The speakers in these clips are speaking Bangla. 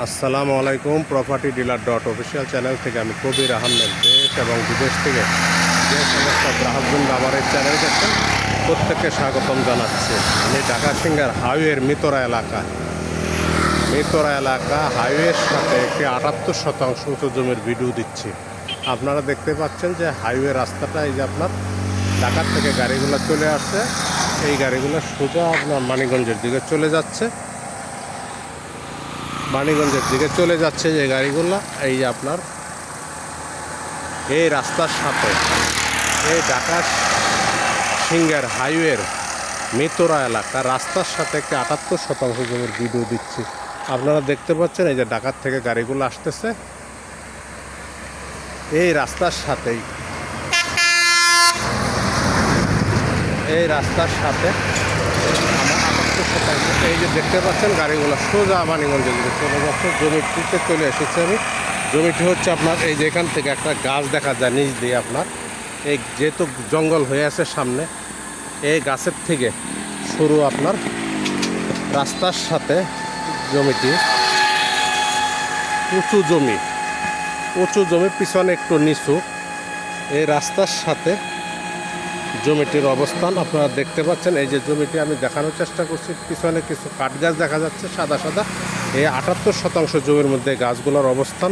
আসসালামু আলাইকুম। Property dealer dot official channel থেকে আমি কবির আহমেদ দেশ এবং বিদেশ থেকে যে সমস্ত গ্রাহকবৃন্দ আমার এই চ্যানেল দেখছেন প্রত্যেককে স্বাগতম জানাচ্ছি। আমি ঢাকা সিংহার হাইওয়ের মিতরা এলাকা হাইওয়ের সাথে একটি 78% উঁচু জমির ভিডিও দিচ্ছি। আপনারা দেখতে পাচ্ছেন যে হাইওয়ে রাস্তাটা এই যে আপনার ঢাকার থেকে গাড়িগুলো চলে আসছে, এই গাড়িগুলো সোজা আপনার মানিকগঞ্জের দিকে চলে যাচ্ছে। যে গাড়িগুলো এই যে আপনার এই রাস্তার সাথে এই ঢাকা সিংহার হাইওয়ের মিতরা এলাকা রাস্তার সাথে একটি 78% জমির ভিডিও দিচ্ছি। আপনারা দেখতে পাচ্ছেন এই যে ঢাকার থেকে গাড়িগুলো আসতেছে, এই রাস্তার সাথে আমার 78% এই যে দেখতে পাচ্ছেন গাড়িগুলো সোজা মানিকগঞ্জের দিকে চলে যাচ্ছে। জমিটিতে চলে এসেছে আমি। জমিটি হচ্ছে আপনার এই যে এখান থেকে একটা গাছ দেখা যায় নিচ দিয়ে আপনার, এই যেহেতু জঙ্গল হয়ে আছে সামনে, এই গাছের থেকে শুরু আপনার রাস্তার সাথে জমিটি উঁচু জমি পিছনে একটু নিচু, এই রাস্তার সাথে জমিটির অবস্থান আপনারা দেখতে পাচ্ছেন। এই যে জমিটি আমি দেখানোর চেষ্টা করছি, পিছনে কিছু কাঠ গাছ দেখা যাচ্ছে সাদা সাদা। এই 78% জমির মধ্যে গাছগুলোর অবস্থান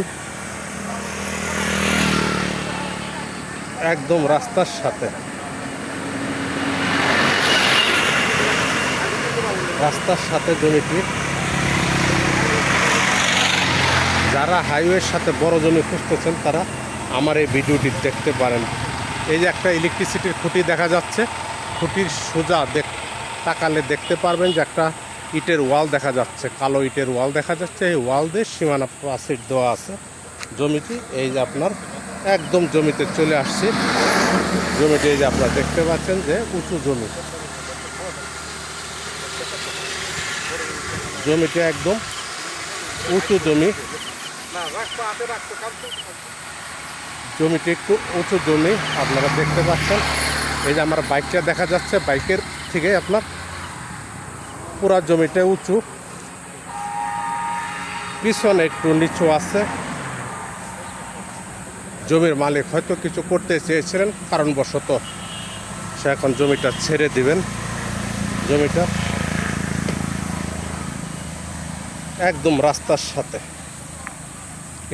একদম রাস্তার সাথে জমিটি। যারা হাইওয়ের সাথে বড় জমি খুঁজতেছেন তারা আমার এই ভিডিওটি দেখতে পারেন। এই যে একটা ইলেকট্রিসিটির খুঁটি দেখা যাচ্ছে, খুঁটির সোজা তাকালে দেখতে পারবেন যে একটা ইটের ওয়াল দেখা যাচ্ছে, কালো ইটের ওয়াল দেখা যাচ্ছে। এই ওয়াল দিয়ে সীমানা প্রাচীর দেওয়া আছে জমিটি। এই যে আপনার একদম জমিতে চলে আসছে। জমিটি এই যে আপনারা দেখতে পাচ্ছেন যে উঁচু জমিটি একদম উঁচু জমিটি একটু উঁচু জমি আপনারা দেখতে পাচ্ছেন। এই যে আমার বাইকটা দেখা যাচ্ছে, বাইকের থেকে আপনার পুরা জমিটা উঁচু, পিছনে একটু নিচু আছে। জমির মালিক হয়তো কিছু করতে চেয়েছিলেন, কারণবশত সে এখন জমিটা ছেড়ে দিবেন। জমিটা একদম রাস্তার সাথে,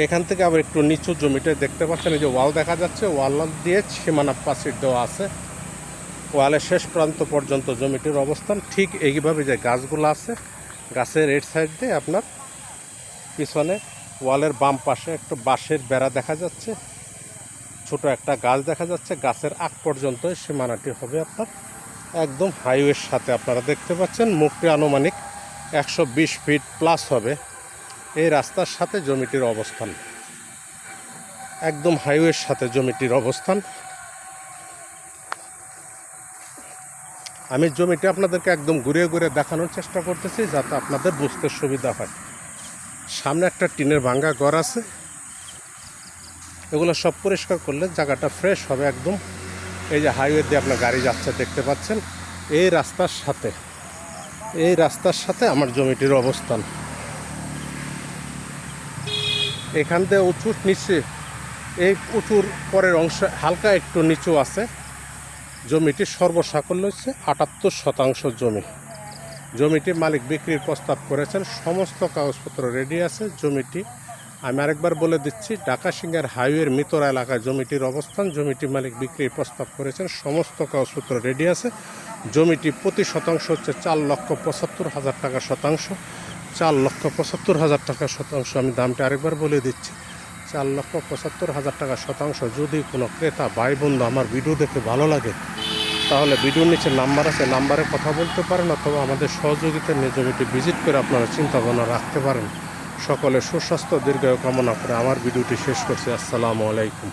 এখান থেকে আবার একটু নিচু জমিটা দেখতে পাচ্ছেন। এই যে ওয়াল দেখা যাচ্ছে, ওয়াল দিয়ে সীমানা প্রাচীর দেওয়া আছে। ওয়ালের শেষ প্রান্ত পর্যন্ত জমিটির অবস্থান ঠিক এইভাবে যে গাছগুলো আছে, গাছের এর সাইড দিয়ে আপনার পিছনে ওয়ালের বাম পাশে একটু বাঁশের বেড়া দেখা যাচ্ছে, ছোট একটা গাছ দেখা যাচ্ছে। গাছের আগ পর্যন্ত সীমানাটি হবে আপনার একদম হাইওয়ের সাথে। আপনারা দেখতে পাচ্ছেন মুখটি আনুমানিক 120 ফিট প্লাস হবে। এই রাস্তার সাথে জমিটির অবস্থান, একদম হাইওয়ের সাথে জমিটির অবস্থান। আমি জমিটি আপনাদেরকে একদম ঘুরিয়ে দেখানোর চেষ্টা করতেছি যাতে আপনাদের বুঝতে সুবিধা হয়। সামনে একটা টিনের ভাঙ্গা ঘর আছে, এগুলো সব পরিষ্কার করলে জায়গাটা ফ্রেশ হবে একদম। এই যে হাইওয়ে দিয়ে আপনার গাড়ি যাচ্ছে দেখতে পাচ্ছেন, এই রাস্তার সাথে আমার জমিটির অবস্থান। এখান থেকে উঁচু নিচে, এই উঁচুর পরের অংশ হালকা একটু নিচু আছে। জমিটির সর্বসাকল্য হচ্ছে 78% জমিটি মালিক বিক্রির প্রস্তাব করেছেন, সমস্ত কাগজপত্র রেডি আছে। জমিটি আমি আরেকবার বলে দিচ্ছি, ঢাকা সিংহার হাইওয়ের মিতরা এলাকায় জমিটির অবস্থান। জমিটি মালিক বিক্রির প্রস্তাব করেছেন, সমস্ত কাগজপত্র রেডি আছে। জমিটি প্রতি শতাংশ হচ্ছে 4,75,000 টাকা শতাংশ। 4,75,000 টাকা শতাংশ। আমি দামটা আরেকবার বলে দিচ্ছি, 4,75,000 টাকা শতাংশ। যদি কোনো ক্রেতা ভাই বন্ধু আমার ভিডিও দেখে ভালো লাগে তাহলে ভিডিওর নিচে নাম্বার আছে, নাম্বারে কথা বলতে পারেন, অথবা আমাদের সহযোগিতা নিয়ে জমিটি ভিজিট করে আপনারা চিন্তা ভাবনা রাখতে পারেন। সকলের সুস্বাস্থ্য দীর্ঘায়ু কামনা করে আমার ভিডিওটি শেষ করছি। আসসালামু আলাইকুম।